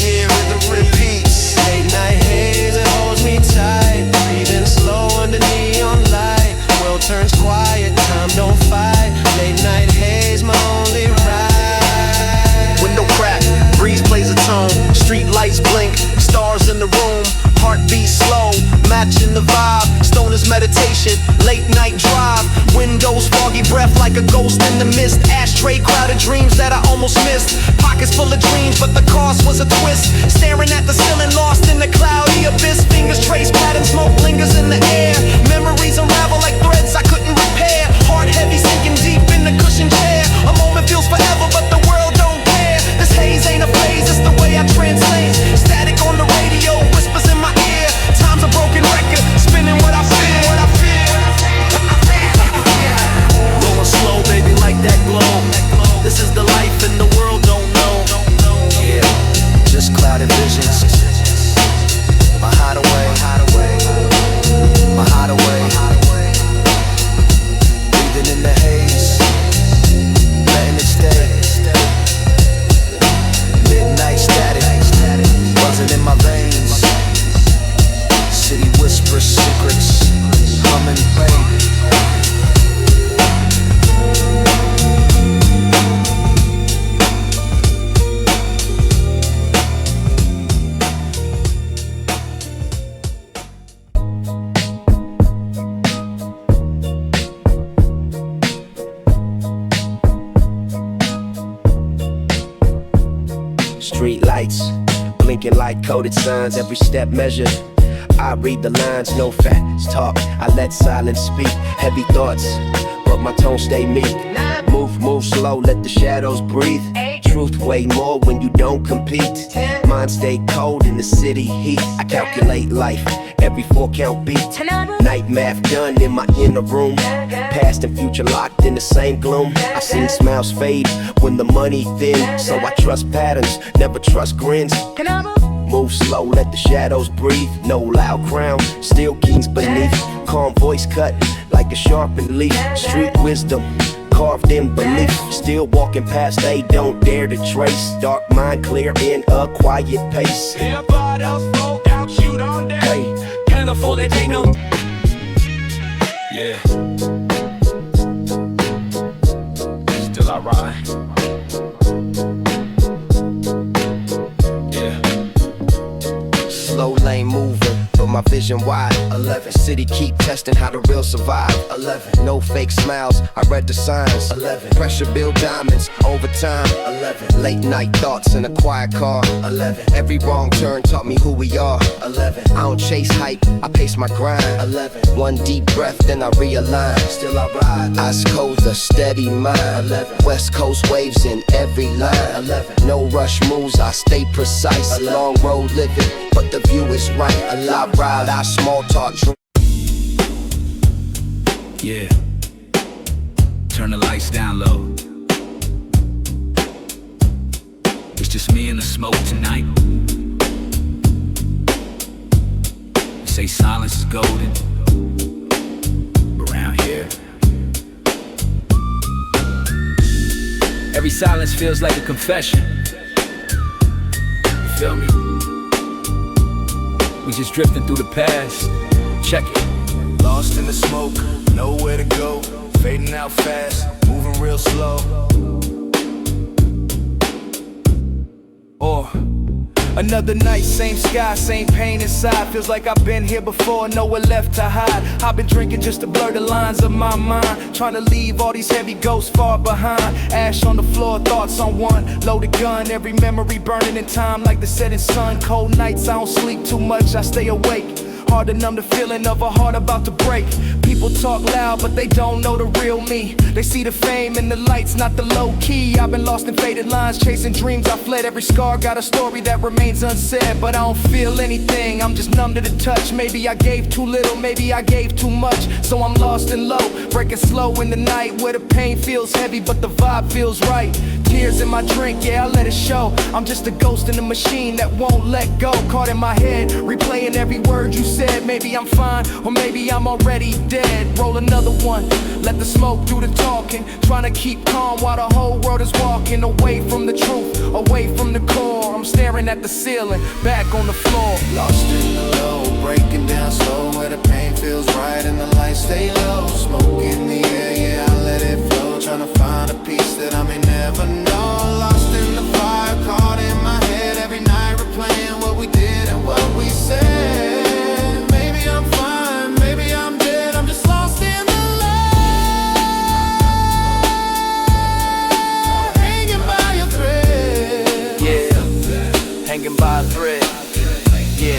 Yeah, rhythm repeats. Late night haze, it holds me tight. Breathing slow under neon light. World turns quiet, time don't fight. Late night haze, my only ride. Window crack, breeze plays a tone. Street lights blink, stars in the room. Heartbeat slow, matching the vibe. Stoner's meditation, late night drive. Windows foggy breath like a ghost in the mist. Ashtray crowded dreams that I almost missed. Pockets full of dreams, but the cost was a twist. Staring at the ceiling, lost in the cloudy abyss. Fingers trace pattern, smoke lingers in the air. Memories unravel like threads I couldn't repair. Heart heavy, sinking deep in the cushioned chair. A moment feels forever, but the world don't care. This haze ain't a phase, it's the way I translate. Static on the radio, whispers in my ear. Time's a broken record, spinning what I feel. Rolling slow, baby, like that glow. This is the life and the world don't know. Yeah, just clouded visions. My hideaway, my hideaway. street lights, blinking like coded signs, every step measured. I read the lines, no fast talk, I let silence speak. Heavy thoughts, but my tone stay meek. Move slow, let the shadows breathe. Truth weigh more when you don't compete. Mind stay cold in the city heat. I calculate life, every 4-count beat. Night math done in my inner room. Past and future locked in the same gloom. I seen smiles fade when the money thin. So I trust patterns, never trust grins. Move slow, let the shadows breathe. No loud crown, still kings beneath. Calm voice cut like a sharpened leaf. Street wisdom carved in belief. Still walking past, they don't dare to trace. Dark mind clear in a quiet pace. Everybody else roll out, shoot on down. Hey, Can't afford to take no. Yeah. Still I ride. slow lane moving, but my vision wide. 11, city keep testing how the real survive. 11, no fake smiles, I read the signs. 11, pressure build diamonds over time. 11, late night thoughts in a quiet car. 11, every wrong turn taught me who we are. 11, I don't chase hype, I pace my grind. 11, one deep breath, then I realign. Still I ride, eyes cold, a steady mind. 11, West Coast waves in every line. 11, no rush moves, I stay precise. 11, long road living, but the view is right. A lot ride, I small talk. Yeah, turn the lights down low. It's just me and the smoke tonight. They say silence is golden around here. Every silence feels like a confession. You feel me? We just drifting through the past. Check it. Lost in the smoke, nowhere to go. Fading out fast, moving real slow. Or another night, same sky, same pain inside. Feels like I've been here before, nowhere left to hide. I've been drinking just to blur the lines of my mind, trying to leave all these heavy ghosts far behind. Ash on the floor, thoughts on one loaded gun. Every memory burning in time like the setting sun. Cold nights, I don't sleep too much, I stay awake. Hard to numb the feeling of a heart about to break. People talk loud, but they don't know the real me. They see the fame and the lights, not the low key. I've been lost in faded lines, chasing dreams. I fled, every scar got a story that remains unsaid. But I don't feel anything, I'm just numb to the touch. Maybe I gave too little, maybe I gave too much. So I'm lost and low, breaking slow in the night, where the pain feels heavy, but the vibe feels right. Tears in my drink, yeah, I let it show. I'm just a ghost in a machine that won't let go. Caught in my head, replaying every word you said. Maybe I'm fine, or maybe I'm already dead. Roll another one, let the smoke do the talking. Trying to keep calm while the whole world is walking away from the truth, away from the core. I'm staring at the ceiling, back on the floor. Lost in the low, breaking down slow, where the pain feels right and the lights stay low. Smoke in the air, yeah, I let it flow. Trying to find a piece that I may never know. Lost in the fire, caught in my head every night, replaying what we did and what we said. Maybe I'm fine, maybe I'm dead, I'm just lost in the light, hanging by a thread. Yeah, hanging by a thread. Yeah.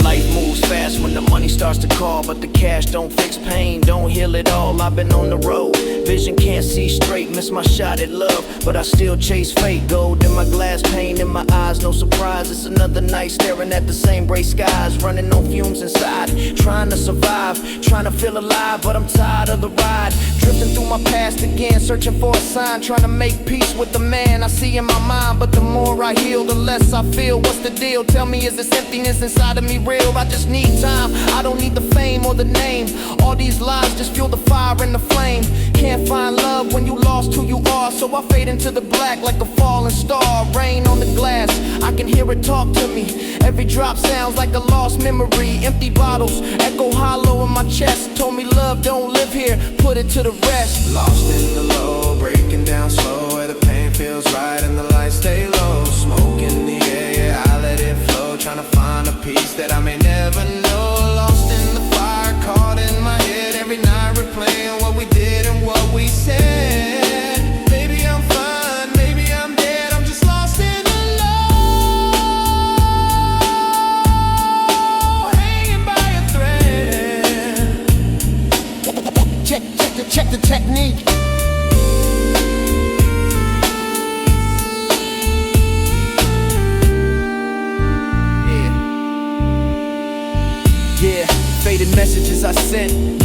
Life moves fast when the money starts to call, but the cash don't fix pain, don't heal it all. I've been on the road, vision can't see straight, miss my shot at love, but I still chase fate. Gold in my glass, pain in my eyes, no surprise. It's another night staring at the same gray skies, running on fumes inside, trying to survive, trying to feel alive, but I'm tired of the ride. Drifting through my past again, searching for a sign, trying to make peace with the man I see in my mind. But the more I heal, the less I feel. What's the deal? Tell me, is this emptiness inside of me real? I just need time, I don't need the fame or the name. All these lies just fuel the fire and the flame. Can't find love when you lost who you are, so I fade into the black like a falling star. Rain on the glass, I can hear it talk to me. Every drop sounds like a lost memory. Empty bottles echo hollow in my chest. Told me love don't live here, put it to the rest. Lost in the low, breaking down slow, where the pain feels right and the lights stay low. Smoke in the air, yeah, I let it flow. Trying to find a piece that I may never know. Lost in the fire, caught in my head every night, replaying what we did and what we said. Maybe I'm fine, maybe I'm dead, I'm just lost in the light,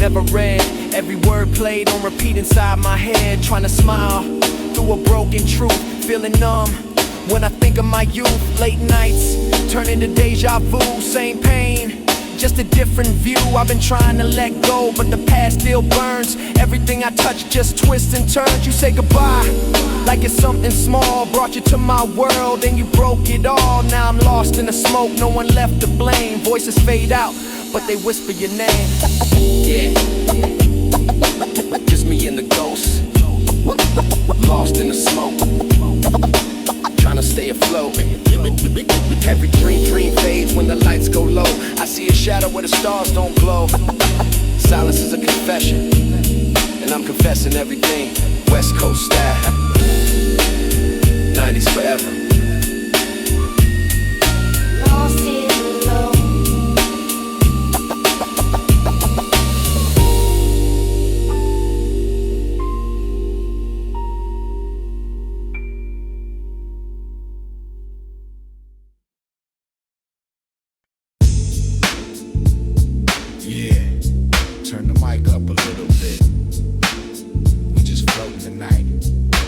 never read. Every word played on repeat inside my head. Trying to smile through a broken truth, feeling numb when I think of my youth. Late nights turn into deja vu, same pain, just a different view. I've been trying to let go, but the past still burns. Everything I touch just twists and turns. You say goodbye like it's something small, brought you to my world and you broke it all. Now I'm lost in the smoke, no one left to blame. Voices fade out, but they whisper your name. Yeah, just me and the ghost, lost in the smoke, trying to stay afloat. Every dream fades when the lights go low. I see a shadow where the stars don't glow. Silence is a confession, and I'm confessing everything. West Coast style, 90s forever. Lost in the low. Yeah, turn the mic up a little bit. We just floating tonight.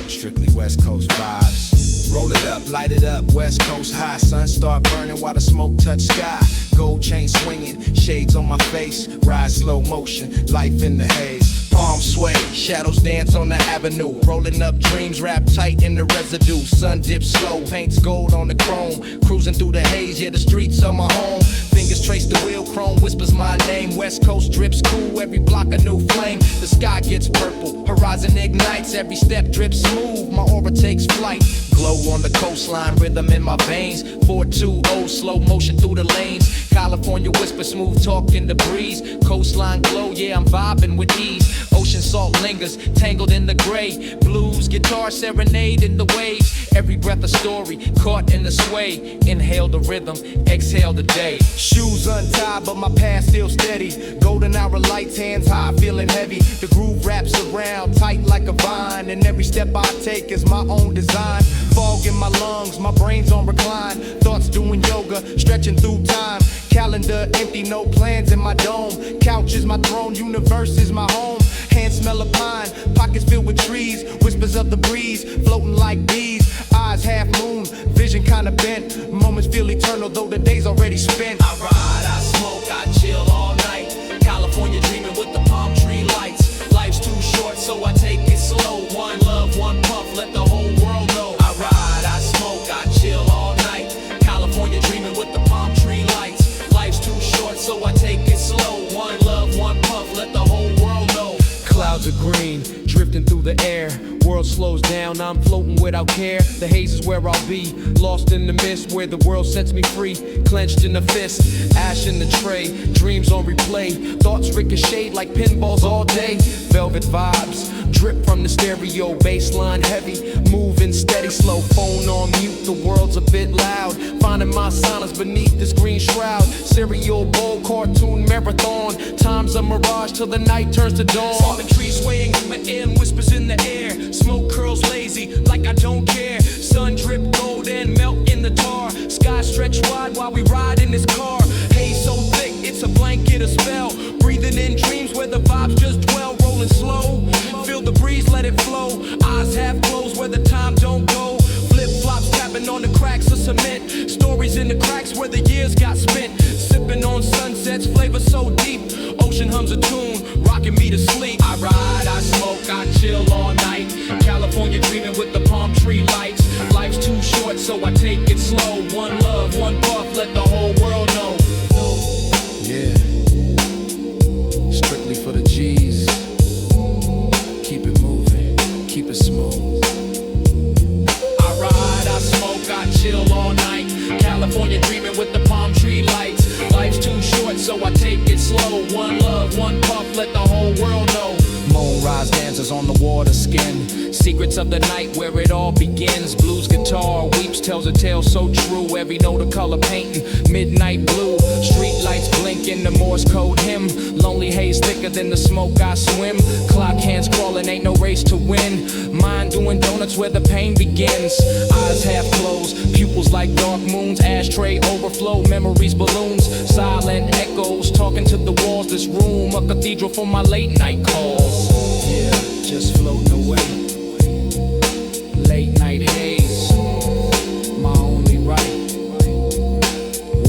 Strictly West Coast vibes. Roll it up, light it up, West Coast high. Sun start burning while the smoke touch sky. Gold chain swinging, shades on my face. Ride slow motion, life in the haze. Palm sway, shadows dance on the avenue. Rolling up dreams, wrapped tight in the residue. Sun dips slow, paints gold on the chrome. Cruising through the haze, yeah, the streets are my home. Fingers trace the wheel, chrome whispers my name. West Coast drips cool, every block a new flame. The sky gets purple, horizon ignites. Every step drips smooth, my aura takes flight. Glow on the coastline, rhythm in my veins. 420, slow motion through the lanes. California whisper, smooth talk in the breeze. Coastline glow, yeah, I'm vibing with ease. Ocean salt lingers, tangled in the gray. Blues, guitar serenade in the waves. Every breath a story, caught in the sway. Inhale the rhythm, exhale the day. Shoes untied, but my past still steady. Golden hour lights, hands high, feeling heavy. The groove wraps around, tight like a vine. And every step I take is my own design. Fog in my lungs, my brain's on recline. Thoughts doing yoga, stretching through time. Calendar empty, no plans in my dome. Couch is my throne, universe is my home. Hands smell of pine, pockets filled with trees. Whispers of the breeze, floating like bees. Eyes half moon, vision kinda bent. Moments feel eternal, though the day's already spent. I ride, I smoke, I chill all night. California dreaming with the palm tree lights. Life's too short, so I take it slow. One love, one puff, let the whole world know. I ride, I smoke, I chill all night. California dreaming with the palm tree lights. Life's too short, so I take it slow. One love, one puff, let the whole world know. Clouds are green, drifting through the air. World slows down, I'm floating without care. The haze is where I'll be, lost in the mist where the world sets me free. Clenched in a fist, ash in the tray, dreams on replay. Thoughts ricochet like pinballs all day. Velvet vibes, drip from the stereo, baseline heavy. Moving steady, slow, phone on mute, the world's a bit loud. Finding my silence beneath this green shroud. Cereal bowl, cartoon marathon. Time's a mirage till the night turns to dawn. Falling trees swaying in my ear, whispers in the air. Smoke curls lazy, like I don't care. Sun drip gold and melt in the tar. Sky stretch wide while we ride in this car. Haze so thick, it's a blanket, a spell. Breathing in dreams where the vibes just dwell. Rolling slow, feel the breeze, let it flow. Eyes half closed where the time don't go. Flip-flops tapping on the cracks of cement. Stories in the cracks where the years got spent. Sipping on sunsets, flavor so deep. Ocean hums a tune, rocking me to sleep. I ride, I smoke, I chill all night. California dreaming with the palm tree lights. Life's too short, so I take it slow. One love, one puff, let the whole world know. Yeah, strictly for the G's. Keep it moving, keep it smooth. I ride, I smoke, I chill all night. California dreaming with the palm tree lights. Life's too short, so I take it slow. One love, one puff, let the whole world know. Moonrise dancers on the water skin. Secrets of the night where it all begins. Blues guitar weeps, tells a tale so true. Every note a color painting, midnight blue. Street lights blinking, the Morse code hymn. Lonely haze thicker than the smoke I swim. Clock hands crawling, ain't no race to win. Mind doing donuts where the pain begins. Eyes half closed, pupils like dark moons. Ashtray overflow, memories balloons. Silent echoes talking to the walls. This room, a cathedral for my late night calls. Yeah, just floating away. Late night haze, my only right.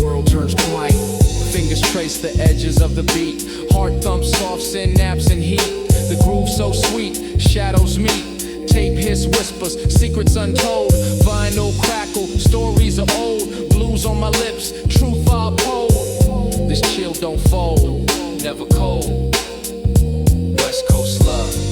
World turns quiet. Fingers trace the edges of the beat. Heart thumps soft, synapse and heat. The groove so sweet, shadows meet. Tape hiss whispers, secrets untold. Vinyl crackle, stories are old. Blues on my lips, truth I uphold. This chill don't fold, never cold. West Coast love.